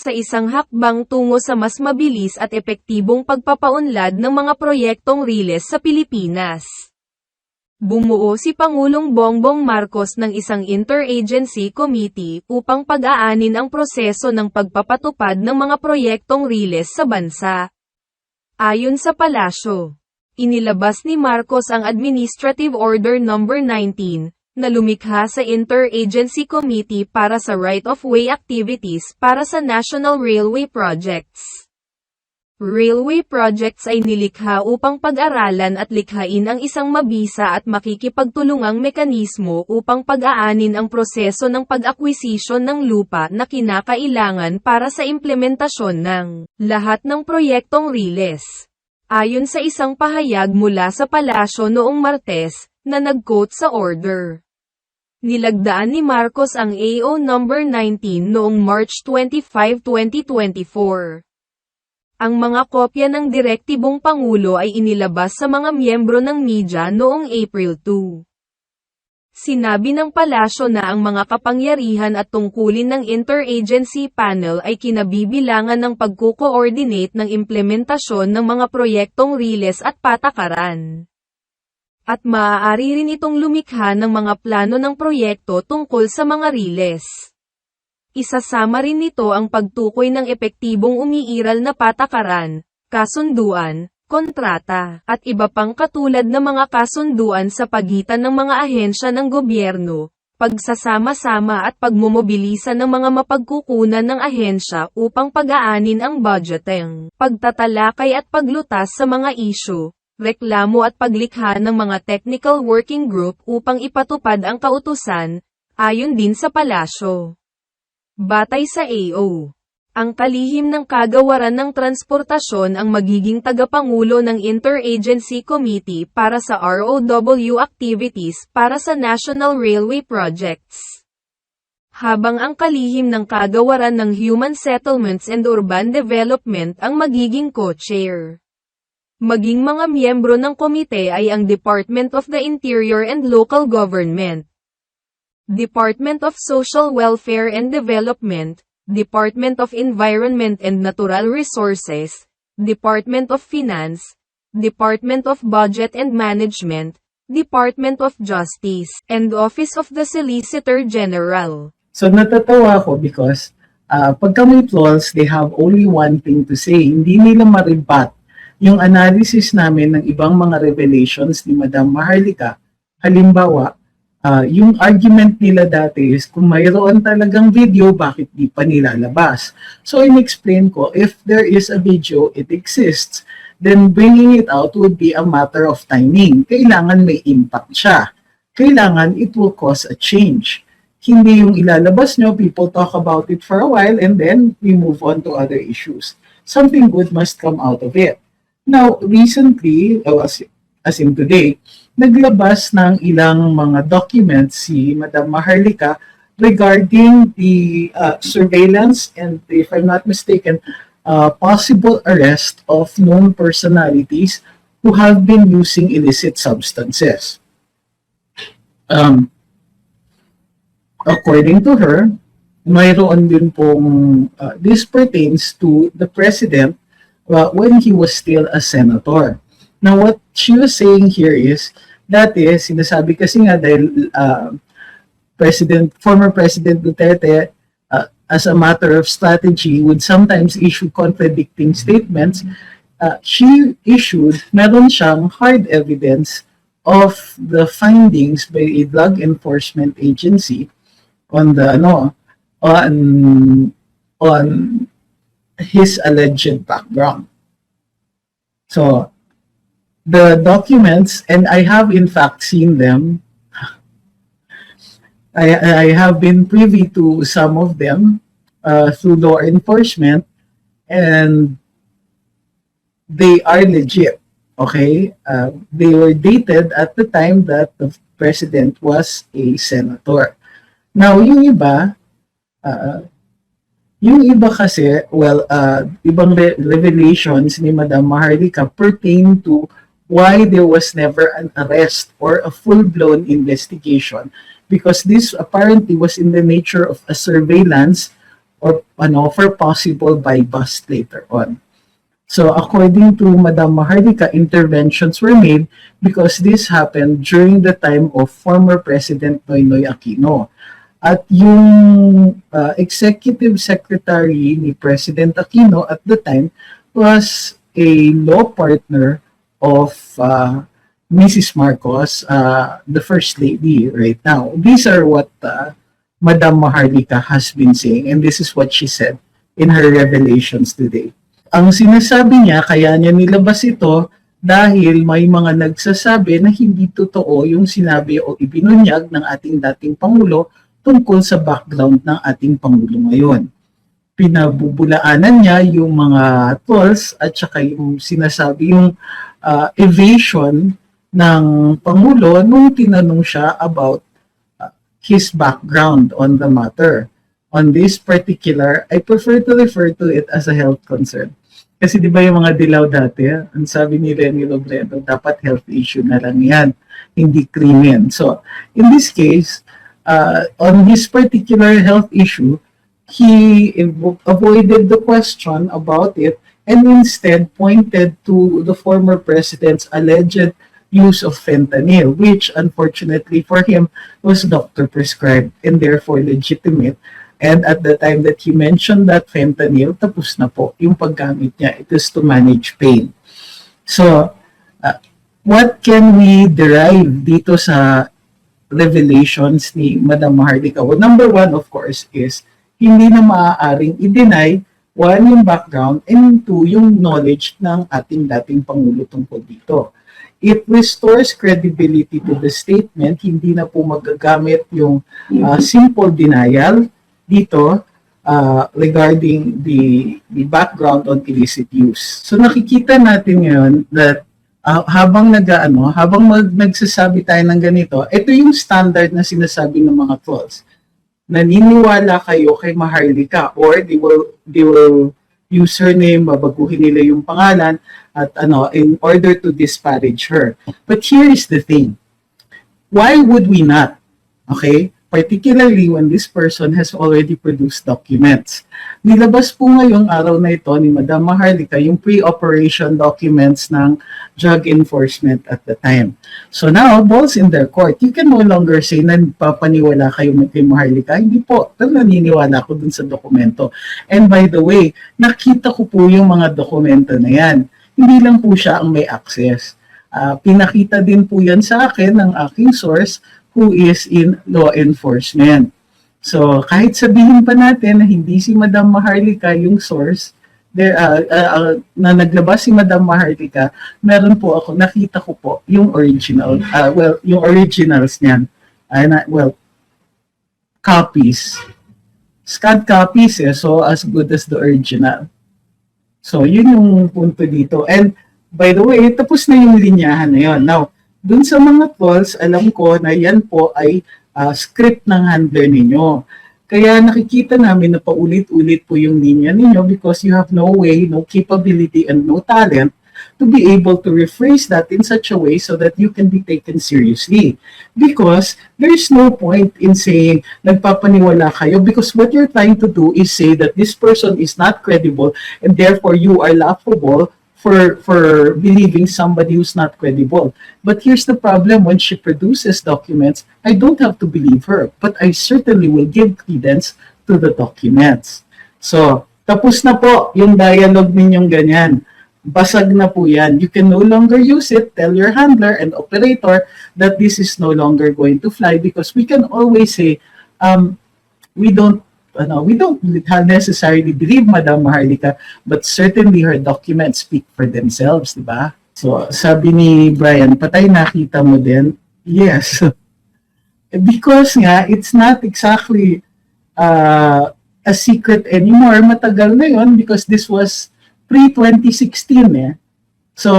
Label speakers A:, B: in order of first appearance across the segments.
A: sa isang hakbang tungo sa mas mabilis at epektibong pagpapaunlad ng mga proyektong riles sa Pilipinas. Bumuo si Pangulong Bongbong Marcos ng isang interagency committee upang pag-aanin ang proseso ng pagpapatupad ng mga proyektong riles sa bansa. Ayon sa palasyo, inilabas ni Marcos ang Administrative Order No. 19, na lumikha sa Interagency Committee para sa right-of-way activities para sa National Railway Projects. Railway projects ay nilikha upang pag-aralan at likhain ang isang mabisa at makikipagtulungang mekanismo upang pag-aanin ang proseso ng pag-akwisisyon ng lupa na kinakailangan para sa implementasyon ng lahat ng proyektong riles. Ayon sa isang pahayag mula sa palasyo noong Martes, na nag-quote sa order. Nilagdaan ni Marcos ang AO No. 19 noong March 25, 2024. Ang mga kopya ng direktibong Pangulo ay inilabas sa mga miyembro ng media noong April 2. Sinabi ng palasyo na ang mga kapangyarihan at tungkulin ng Interagency Panel ay kinabibilangan ng pagko-coordinate ng implementasyon ng mga proyektong riles at patakaran. At maaari rin itong lumikha ng mga plano ng proyekto tungkol sa mga riles. Isasama rin nito ang pagtukoy ng epektibong umiiral na patakaran, kasunduan, kontrata, at iba pang katulad na mga kasunduan sa pagitan ng mga ahensya ng gobyerno, pagsasama-sama at pagmomobilisa ng mga mapagkukunan ng ahensya upang pag-aanin ang budgeting, pagtatalakay at paglutas sa mga isyu, reklamo at paglikha ng mga technical working group upang ipatupad ang kautusan, ayon din sa palasyo. Batay sa AO, ang kalihim ng kagawaran ng transportasyon ang magiging tagapangulo ng Interagency Committee para sa ROW activities para sa National Railway Projects. Habang ang kalihim ng kagawaran ng Human Settlements and Urban Development ang magiging co-chair. Maging mga miyembro ng komite ay ang Department of the Interior and Local Government, Department of Social Welfare and Development, Department of Environment and Natural Resources, Department of Finance, Department of Budget and Management, Department of Justice, and Office of the Solicitor General.
B: So natatawa ako because pagka may flaws, they have only one thing to say. Hindi nila maribat yung analysis namin ng ibang mga revelations ni Madam Maharlika. Halimbawa, yung argument nila dati is kung mayroon talagang video, bakit di pa nilalabas? So in-explain ko, if there is a video, it exists, then bringing it out would be a matter of timing. Kailangan may impact siya. Kailangan it will cause a change. Hindi yung ilalabas nyo, people talk about it for a while, and then we move on to other issues. Something good must come out of it. Now, recently, as in today, naglabas ng ilang mga documents si Madam Maharlika regarding the surveillance and, if I'm not mistaken, possible arrest of known personalities who have been using illicit substances. According to her, mayroon din pong this pertains to the president when he was still a senator. Now, what she was saying here is, dati, sinasabi kasi nga dahil former President Duterte, as a matter of strategy, would sometimes issue contradicting statements. She issued, meron siyang hard evidence of the findings by a drug enforcement agency on the on his alleged background. So, the documents, and I have in fact seen them. I have been privy to some of them through law enforcement, and they are legit. Okay, they were dated at the time that the president was a senator. Now, yung iba kasi, ibang revelations ni Madam Maharlika pertain to why there was never an arrest or a full-blown investigation, because this apparently was in the nature of a surveillance or for possible buy bust later on. So according to Madam Maharlika, interventions were made because this happened during the time of former President Noynoy Aquino. At yung executive secretary ni President Aquino at the time was a law partner of Mrs. Marcos, the First Lady right now. These are what Madam Maharlika has been saying, and this is what she said in her revelations today. Ang sinasabi niya, kaya niya nilabas ito dahil may mga nagsasabi na hindi totoo yung sinabi o ibinunyag ng ating dating Pangulo tungkol sa background ng ating Pangulo ngayon. Pinabubulaanan niya yung mga tolls at saka yung sinasabi yung evasion ng Pangulo nung tinanong siya about his background on the matter. On this particular, I prefer to refer to it as a health concern. Kasi di ba yung mga dilaw dati, ang sabi ni Lenny Robredo, dapat health issue na lang yan, hindi krimen. So, in this case, on this particular health issue, he avoided the question about it and instead pointed to the former president's alleged use of fentanyl, which unfortunately for him was doctor prescribed and therefore legitimate. And at the time that he mentioned that fentanyl, tapos na po yung paggamit niya. It is to manage pain. So, what can we derive dito sa revelations ni Madam Maharlika? Well, number one, of course, is hindi na maaaring i-deny, one, yung background, and two, yung knowledge ng ating dating Pangulo tungkol dito. It restores credibility to the statement, hindi na po magagamit yung simple denial dito regarding the background on illicit use. So nakikita natin ngayon that habang nagsasabi tayo ng ganito, ito yung standard na sinasabi ng mga trolls. Naniniwala kayo kay Maharlika or they will use her name, babaguhin nila yung pangalan at in order to disparage her. But here is the thing. Why would we not? Okay? Particularly when this person has already produced documents. Nilabas po ngayong araw na ito ni Madam Maharlika yung pre-operation documents ng drug enforcement at the time. So now, balls in their court. You can no longer say na papaniwala kayo kay Maharlika. Hindi po, pero naniniwala ko dun sa dokumento. And by the way, nakita ko po yung mga dokumento na yan. Hindi lang po siya ang may access. Pinakita din po yan sa akin ng aking source who is in law enforcement. So, kahit sabihin pa natin na hindi si Madam Maharlika yung source, na naglabas si Madam Maharlika, meron po ako, nakita ko po yung original, yung originals niyan. Copies. Scanned copies so as good as the original. So, yun yung punto dito. And, by the way, tapos na yung linyahan na yun. Now, dun sa mga trolls, alam ko na yan po ay script ng handler ninyo. Kaya nakikita namin na paulit-ulit po yung linya ninyo because you have no way, no capability, and no talent to be able to rephrase that in such a way so that you can be taken seriously. Because there's no point in saying nagpapaniwala kayo because what you're trying to do is say that this person is not credible and therefore you are laughable for believing somebody who's not credible. But here's the problem, when she produces documents, I don't have to believe her, but I certainly will give credence to the documents. So, tapos na po yung dialogue ninyong ganyan. Basag na po yan. You can no longer use it. Tell your handler and operator that this is no longer going to fly because we can always say, we don't necessarily believe Madam Maharlika, but certainly her documents speak for themselves, di ba? So, sabi ni Brian, patay nakita mo din? Yes. Because nga, it's not exactly a secret anymore. Matagal na yun because this was pre-2016 eh. So,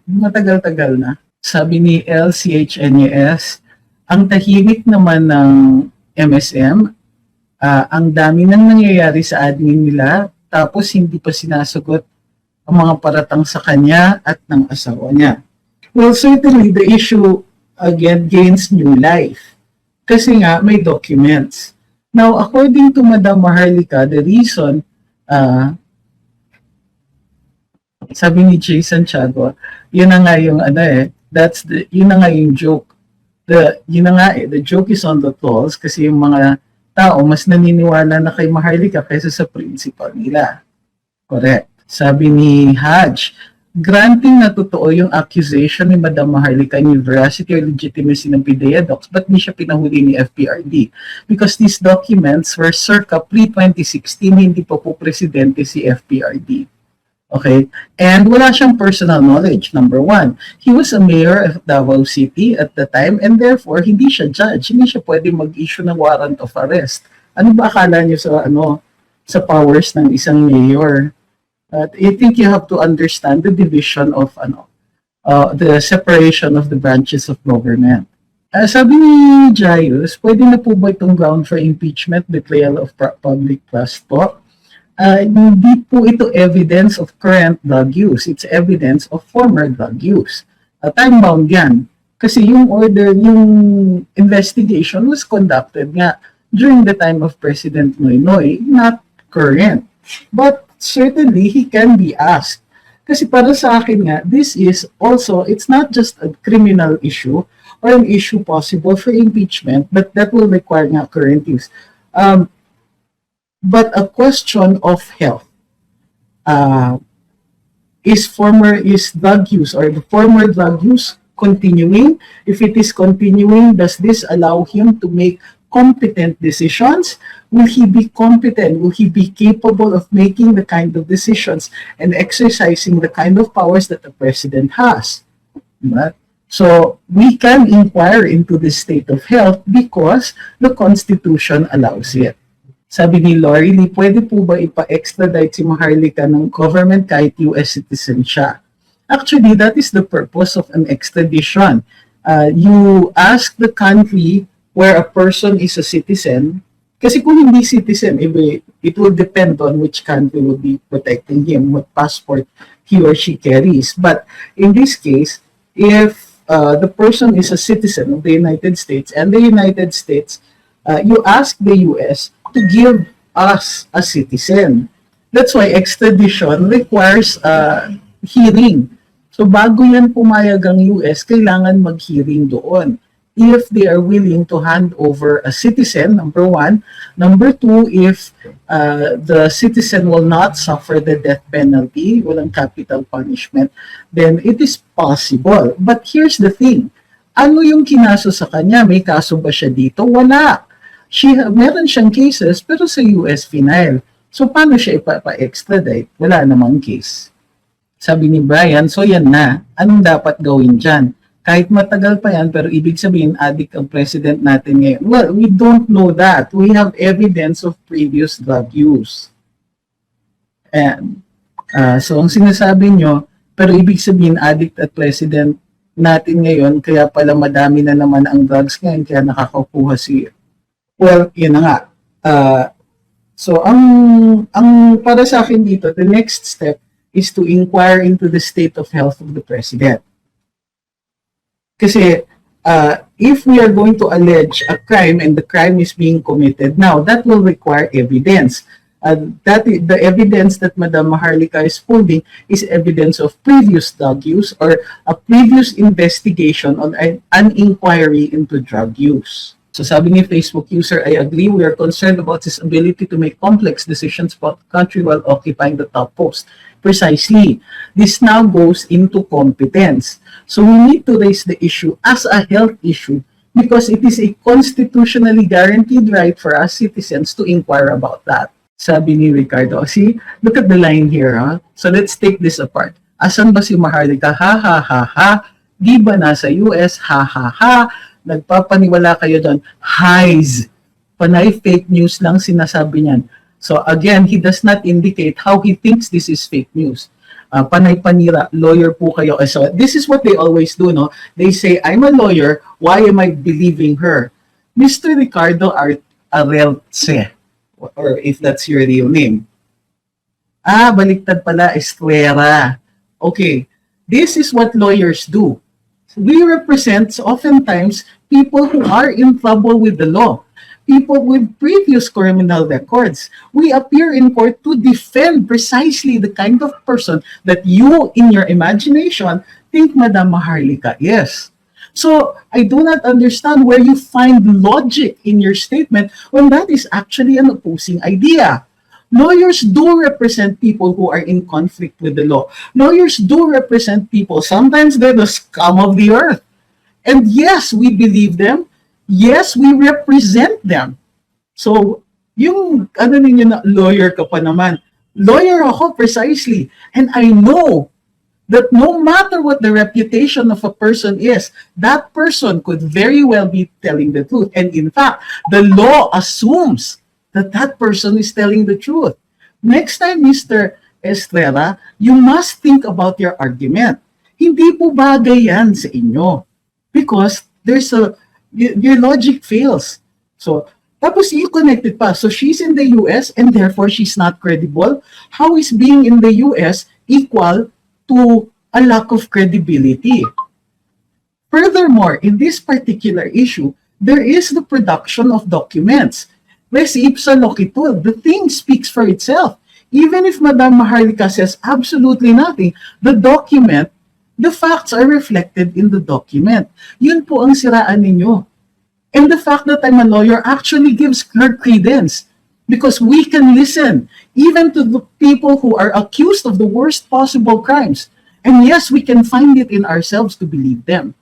B: matagal-tagal na. Sabi ni LCHNES, ang tahimik naman ng MSM, ang dami nang nangyayari sa admin nila tapos hindi pa sinasagot ang mga paratang sa kanya at ng asawa niya. Well, certainly the issue again gains new life kasi nga may documents. Now, according to Madam Maharlika, the reason, uh, sabi ni Jay Santiago, yun na nga yung yun na nga yung joke. Yun na nga the joke is on the trolls kasi yung mga tao mas naniniwala na kay Maharlika kaysa sa principal nila. Correct. Sabi ni Haj, granting na totoo yung accusation ni Madam Maharlika in veracity or legitimacy ng PIDEA docs, ba't di siya pinahuli ni FPRD? Because these documents were circa pre-2016, hindi pa po presidente si FPRD. Okay? And wala siyang personal knowledge, number one. He was a mayor of Davao City at the time and therefore, hindi siya judge. Hindi siya pwede mag-issue ng warrant of arrest. Ano ba akala niyo sa powers ng isang mayor? I think you have to understand the division of the separation of the branches of government. Sabi ni Jaius, pwede na po ba itong ground for impeachment, betrayal of public trust po? Hindi po ito evidence of current drug use. It's evidence of former drug use. Time-bound yan. Kasi yung investigation was conducted nga during the time of President Noynoy, not current. But certainly, he can be asked. Kasi para sa akin nga, this is also, it's not just a criminal issue or an issue possible for impeachment, but that will require nga current use. But a question of health. Is drug use or the former drug use continuing? If it is continuing, does this allow him to make competent decisions? Will he be competent? Will he be capable of making the kind of decisions and exercising the kind of powers that the president has? Right? So we can inquire into the state of health because the Constitution allows it. Sabi ni Lori, pwede po ba ipa-extradite si Maharlika ng government kahit US citizen siya? Actually, that is the purpose of an extradition. You ask the country where a person is a citizen, kasi kung hindi citizen, it will depend on which country will be protecting him, what passport he or she carries. But in this case, if the person is a citizen of the United States and the United States, you ask the US to give us a citizen. That's why extradition requires hearing. So bago yan pumayag ang US, kailangan mag-hearing doon. If they are willing to hand over a citizen, number one. Number two, if the citizen will not suffer the death penalty, walang capital punishment, then it is possible. But here's the thing. Ano yung kinaso sa kanya? May kaso ba siya dito? Wala. Meron siyang cases, pero sa US final. So, paano siya ipapa-extradite? Wala namang case. Sabi ni Brian, so yan na. Anong dapat gawin dyan? Kahit matagal pa yan, pero ibig sabihin, addict ang president natin ngayon. Well, we don't know that. We have evidence of previous drug use. And, so ang sinasabi nyo, pero ibig sabihin, addict at president natin ngayon, kaya pala madami na naman ang drugs ngayon, kaya nakakakuha siya. Well, yun na nga. So, ang para sa akin dito, the next step is to inquire into the state of health of the president. Kasi, if we are going to allege a crime and the crime is being committed now, that will require evidence. The evidence that Madam Maharlika is holding is evidence of previous drug use or a previous investigation on an inquiry into drug use. So sabi ni Facebook user, I agree, we are concerned about his ability to make complex decisions about the country while occupying the top post. Precisely. This now goes into competence. So we need to raise the issue as a health issue because it is a constitutionally guaranteed right for us citizens to inquire about that. Sabi ni Ricardo, see, look at the line here. Huh? So let's take this apart. Asan ba si Maharlika? Ha ha ha ha. Di ba nasa US? Ha ha ha. Nagpapaniwala kayo doon, highs. Panay fake news lang sinasabi niyan. So again, he does not indicate how he thinks this is fake news. Panay panira, lawyer po kayo. So this is what they always do, no? They say, I'm a lawyer, why am I believing her? Mr. Ricardo Arelce, or if that's your real name. Baliktad pala, Estrera. Okay, this is what lawyers do. We represent oftentimes people who are in trouble with the law. people with previous criminal records. We appear in court to defend precisely the kind of person that you, in your imagination, think Madam Maharlika is. So I do not understand where you find logic in your statement when that is actually an opposing idea. Lawyers do represent people who are in conflict with the law. Lawyers do represent people. Sometimes they're the scum of the earth. And yes, we believe them. Yes, we represent them. So, yung ano ninyo na, lawyer ka pa naman. Lawyer ako precisely. And I know that no matter what the reputation of a person is, that person could very well be telling the truth. And in fact, the law assumes that that person is telling the truth. Next time, Mr. Estrella, you must think about your argument. Hindi po bagay yan sa inyo. Because your logic fails. So, tapos you connect it pa. So she's in the US and therefore she's not credible. How is being in the US equal to a lack of credibility? Furthermore, in this particular issue, there is the production of documents. Res ipsa loquitur, the thing speaks for itself. Even if Madam Maharlika says absolutely nothing, the facts are reflected in the document. Yun po ang siraan ninyo. And the fact that I'm a lawyer actually gives her credence because we can listen even to the people who are accused of the worst possible crimes. And yes, we can find it in ourselves to believe them.